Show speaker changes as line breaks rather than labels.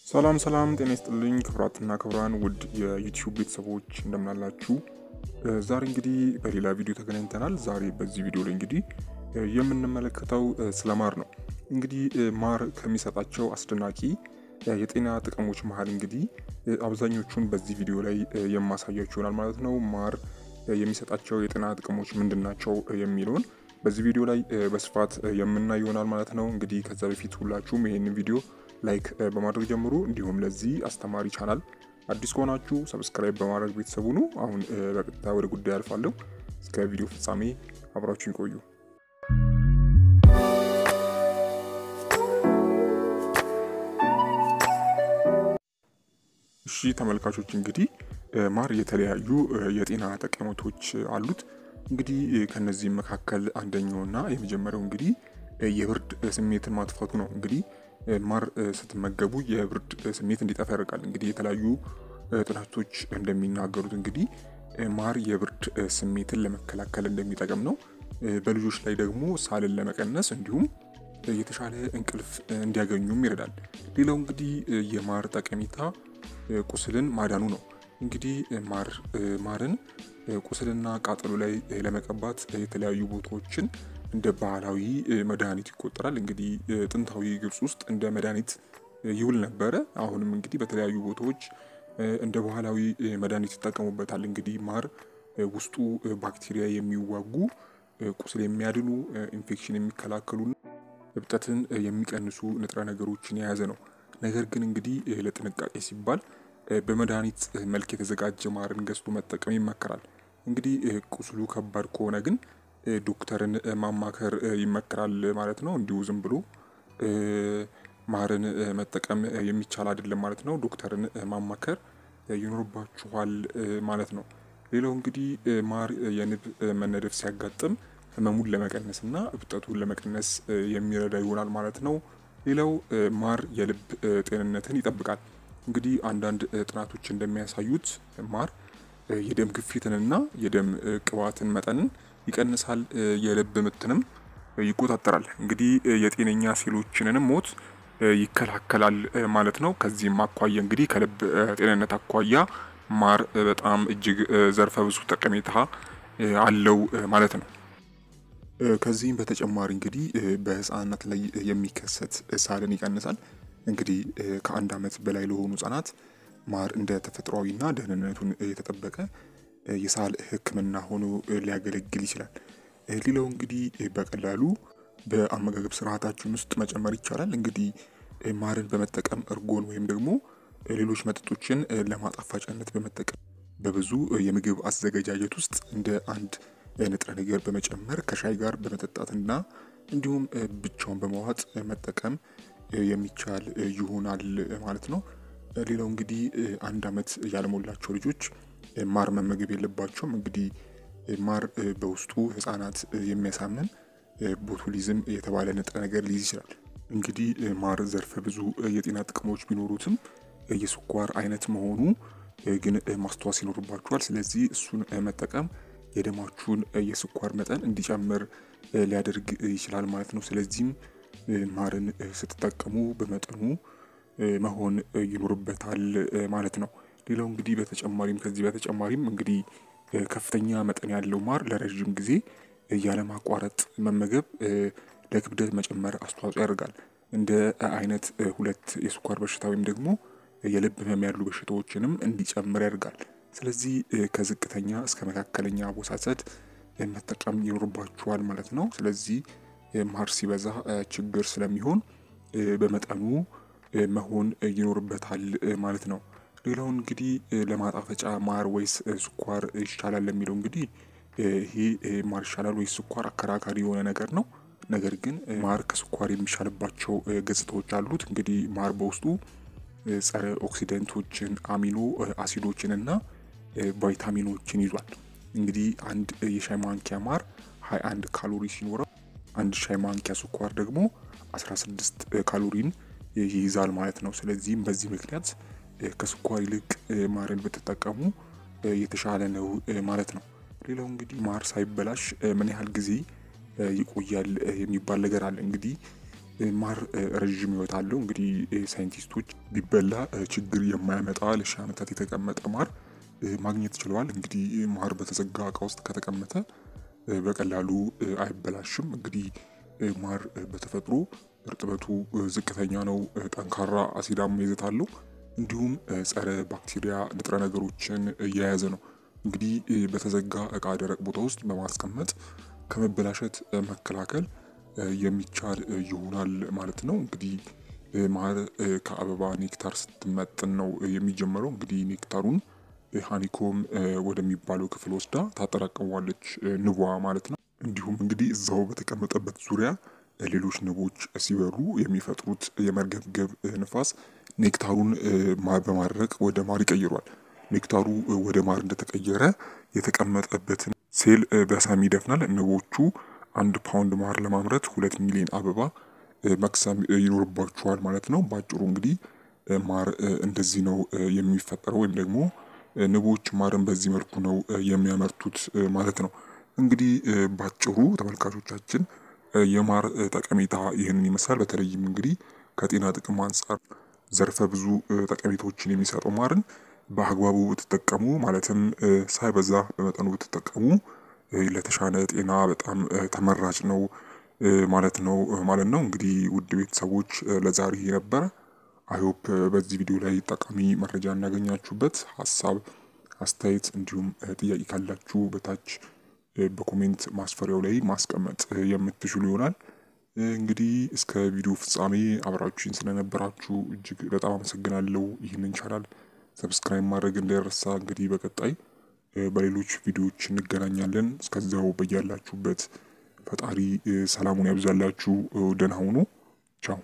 ሰላም ጤና ይስጥልኝ ክብራትና ክብራን ውድ የዩቲዩብ ቤተሰቦች እንደምን አላችሁ? ዛሬ እንግዲህ በሌላ ቪዲዮ ተገናኝተናል። ዛሬ በዚህ ቪዲዮ ላይ እንግዲህ የምንመለከተው ስለ ማር ነው። እንግዲህ ማር ከሚሰጣቸው አስደናቂ የጤና ጥቅሞች መሃል እንግዲህ አብዛኞቹን በዚህ ቪዲዮ ላይ የማሳያችሁ ይሆናል ማለት ነው። ማር የሚሰጣቸው የጤና ጥቅሞች ምንድናቸው የሚለውን በዚህ ቪዲዮ ላይ በስፋት የምናይ ይሆናል ማለት ነው። እንግዲህ ከዛ በፊት ሁላችሁም ይሄንን ቪዲዮ ላይክ በማድረግ ጀምሩ። እንዲሁም ለዚህ አስተማሪ ቻናል አዲስ ከሆናችሁ ሰብስክራይብ በማድረግ ቤተሰቡ ነው። አሁን በቀጥታ ወደ ጉዳይ አልፋለሁ። እስከ ቪዲዮ ፍጻሜ አብራችሁን ቆዩ። እሺ ተመልካቾች እንግዲህ ማር የተለያዩ የጤና ጠቀሜታዎች አሉት። እንግዲህ ከነዚህ መካከል አንደኛውና የመጀመሪያው እንግዲህ የብርድ ስሜትን ማጥፋቱ ነው። እንግዲህ ማር ስትመገቡ የብርድ ስሜት እንዲጠፋ ያደርጋል። እንግዲህ የተለያዩ ጥናቶች እንደሚናገሩት እንግዲህ ማር የብርድ ስሜትን ለመከላከል እንደሚጠቅም ነው። በልጆች ላይ ደግሞ ሳልን ለመቀነስ እንዲሁም የተሻለ እንቅልፍ እንዲያገኙም ይረዳል። ሌላው እንግዲህ የማር ጠቀሜታ ቁስልን ማዳኑ ነው። እንግዲህ ማርን ቁስልና ቃጠሎ ላይ ለመቀባት የተለያዩ ቦታዎችን እንደ ባህላዊ መድኃኒት ይቆጠራል። እንግዲህ ጥንታዊ ግብጽ ውስጥ እንደ መድኃኒት ይውል ነበረ። አሁንም እንግዲህ በተለያዩ ቦታዎች እንደ ባህላዊ መድኃኒት ይጠቀሙበታል። እንግዲህ ማር ውስጡ ባክቴሪያ የሚዋጉ፣ ቁስል የሚያድኑ፣ ኢንፌክሽን የሚከላከሉ፣ እብጠትን የሚቀንሱ ንጥረ ነገሮችን የያዘ ነው። ነገር ግን እንግዲህ ለጥንቃቄ ሲባል በመድኃኒት መልክ የተዘጋጀ ማርን ገዝቶ መጠቀም ይመከራል። እንግዲህ ቁስሉ ከባድ ከሆነ ግን ዶክተርን ማማከር ይመከራል ማለት ነው። እንዲሁ ዝም ብሎ ማርን መጠቀም የሚቻል አይደለም ማለት ነው። ዶክተርን ማማከር ይኖርባችኋል ማለት ነው። ሌላው እንግዲህ ማር የንብ መነደፍ ሲያጋጥም ህመሙን ለመቀነስ እና እብጠቱን ለመቀነስ የሚረዳ ይሆናል ማለት ነው። ሌላው ማር የልብ ጤንነትን ይጠብቃል። እንግዲህ አንዳንድ ጥናቶች እንደሚያሳዩት ማር የደም ግፊትንና የደም ቅባትን መጠንን ይቀንሳል፣ የልብ ምትንም ይቆጣጠራል። እንግዲህ የጤነኛ ሴሎችንንም ሞት ይከላከላል ማለት ነው። ከዚህም አኳያ እንግዲህ ከልብ ጤንነት አኳያ ማር በጣም እጅግ ዘርፈ ብዙ ጠቀሜታ አለው ማለት ነው። ከዚህም በተጨማሪ እንግዲህ በህፃናት ላይ የሚከሰት ሳልን ይቀንሳል። እንግዲህ ከአንድ ዓመት በላይ ለሆኑ ህጻናት ማር እንደ ተፈጥሯዊና ደህንነቱን የተጠበቀ የሳል ሕክምና ሆኖ ሊያገለግል ይችላል። ሌላው እንግዲህ በቀላሉ በአመጋገብ ስርዓታችን ውስጥ መጨመር ይቻላል። እንግዲህ ማርን በመጠቀም እርጎን ወይም ደግሞ ሌሎች መጠጦችን ለማጣፋጫነት በመጠቀም በብዙ የምግብ አዘገጃጀት ውስጥ እንደ አንድ ንጥረ ነገር በመጨመር ከሻይ ጋር በመጠጣትና እንዲሁም ብቻውን በመዋጥ መጠቀም የሚቻል ይሆናል ማለት ነው። ሌላው እንግዲህ አንድ ዓመት ያልሞላቸው ልጆች ማር መመገብ የለባቸውም። እንግዲህ ማር በውስጡ ህፃናት የሚያሳምን ቦቱሊዝም የተባለ ንጥረ ነገር ሊይዝ ይችላል። እንግዲህ ማር ዘርፈ ብዙ የጤና ጥቅሞች ቢኖሩትም የስኳር አይነት መሆኑ ግን ማስተዋል ይኖርባችኋል። ስለዚህ እሱን መጠቀም የደማችሁን የስኳር መጠን እንዲጨምር ሊያደርግ ይችላል ማለት ነው። ስለዚህም ማርን ስትጠቀሙ በመጠኑ መሆን ይኖርበታል ማለት ነው። ሌላው እንግዲህ ከዚህ በተጨማሪም እንግዲህ ከፍተኛ መጠን ያለው ማር ለረጅም ጊዜ ያለማቋረጥ መመገብ ለክብደት መጨመር አስተዋጽኦ ያደርጋል። እንደ አይነት 2 የስኳር በሽታ ወይም ደግሞ የልብ ህመም ያሉ በሽታዎችንም እንዲጨምር ያደርጋል። ስለዚህ ከዝቅተኛ እስከ መካከለኛ አወሳሰድ መጠቀም ይኖርባችኋል ማለት ነው። ስለዚህ ማር ሲበዛ ችግር ስለሚሆን በመጠኑ መሆን ይኖርበታል ማለት ነው። ሌላው እንግዲህ ለማጣፈጫ ማር ወይስ ስኳር ይሻላል ለሚለው እንግዲህ ይሄ ማር ይሻላል ወይስ ስኳር አከራካሪ የሆነ ነገር ነው። ነገር ግን ማር ከስኳር የሚሻልባቸው ገጽታዎች አሉት። እንግዲህ ማር በውስጡ ጸረ ኦክሲደንቶችን፣ አሚኖ አሲዶችን እና ቫይታሚኖችን ይዟል። እንግዲህ አንድ የሻይ ማንኪያ ማር 21 ካሎሪ ሲኖረው አንድ ሻይ ማንኪያ ስኳር ደግሞ 16 ካሎሪን ይይዛል ማለት ነው። ስለዚህም በዚህ ምክንያት ከስኳር ይልቅ ማርን ብትጠቀሙ የተሻለ ነው ማለት ነው። ሌላው እንግዲህ ማር ሳይበላሽ ምን ያህል ጊዜ ይቆያል የሚባል ነገር አለ። እንግዲህ ማር ረዥም ህይወት አለው። እንግዲህ ሳይንቲስቶች ቢበላ ችግር የማያመጣ ለሺህ ዓመታት የተቀመጠ ማር ማግኘት ችለዋል። እንግዲህ ማር በተዘጋ እቃ ውስጥ ከተቀመጠ በቀላሉ አይበላሽም። እንግዲህ ማር በተፈጥሮ እርጥበቱ ዝቅተኛ ነው፣ ጠንካራ አሲዳማ ይዘት አለው፣ እንዲሁም ጸረ ባክቴሪያ ንጥረ ነገሮችን የያዘ ነው። እንግዲህ በተዘጋ እቃ ደረቅ ቦታ ውስጥ በማስቀመጥ ከመበላሸት መከላከል የሚቻል ይሆናል ማለት ነው። እንግዲህ ማር ከአበባ ኔክታር ስትመጥን ነው የሚጀመረው። እንግዲህ ኔክታሩን ሃኒኮም ወደሚባለው ክፍል ወስዳ ታጠራቅመዋለች ንቧ ማለት ነው። እንዲሁም እንግዲህ እዛው በተቀመጠበት ዙሪያ ሌሎች ንቦች ሲበሩ የሚፈጥሩት የመርገብገብ ንፋስ ኔክታሩን በማድረቅ ወደ ማር ይቀይሯል። ኔክታሩ ወደ ማር እንደተቀየረ የተቀመጠበትን ሴል በሰም ይደፍናል። ንቦቹ 1 ፓውንድ ማር ለማምረት 2 ሚሊዮን አበባ መቅሰም ይኖርባቸዋል ማለት ነው። በአጭሩ እንግዲህ ማር እንደዚህ ነው የሚፈጠረው፣ ወይም ደግሞ ንቦች ማርን በዚህ መልኩ ነው የሚያመርቱት ማለት ነው። እንግዲህ ባጭሩ ተመልካቾቻችን የማር ጠቀሜታ ይህንን ይመስላል። በተለይም እንግዲህ ከጤና ጥቅም አንፃር ዘርፈ ብዙ ጠቀሜታዎችን የሚሰጠው ማርን በአግባቡ ብትጠቀሙ፣ ማለትም ሳይበዛ በመጠኑ ብትጠቀሙ ለተሻለ ጤና በጣም ተመራጭ ነው ማለት ነው። እንግዲህ ውድ ቤተሰቦች ለዛሬ ነበረ። አይሆፕ በዚህ ቪዲዮ ላይ ጠቃሚ መረጃ እናገኛችሁበት። ሀሳብ አስተያየት፣ እንዲሁም ጥያቄ ካላችሁ በታች በኮሜንት ማስፈሪያው ላይ ማስቀመጥ የምትችሉ ይሆናል። እንግዲህ እስከ ቪዲዮ ፍጻሜ አብራችሁኝ ስለነበራችሁ እጅግ በጣም አመሰግናለሁ። ይህንን ቻናል ሰብስክራይብ ማድረግ እንዳይረሳ። እንግዲህ በቀጣይ በሌሎች ቪዲዮዎች እንገናኛለን። እስከዚያው በያላችሁበት ፈጣሪ ሰላሙን ያብዛላችሁ። ደህና ሁኑ። ቻው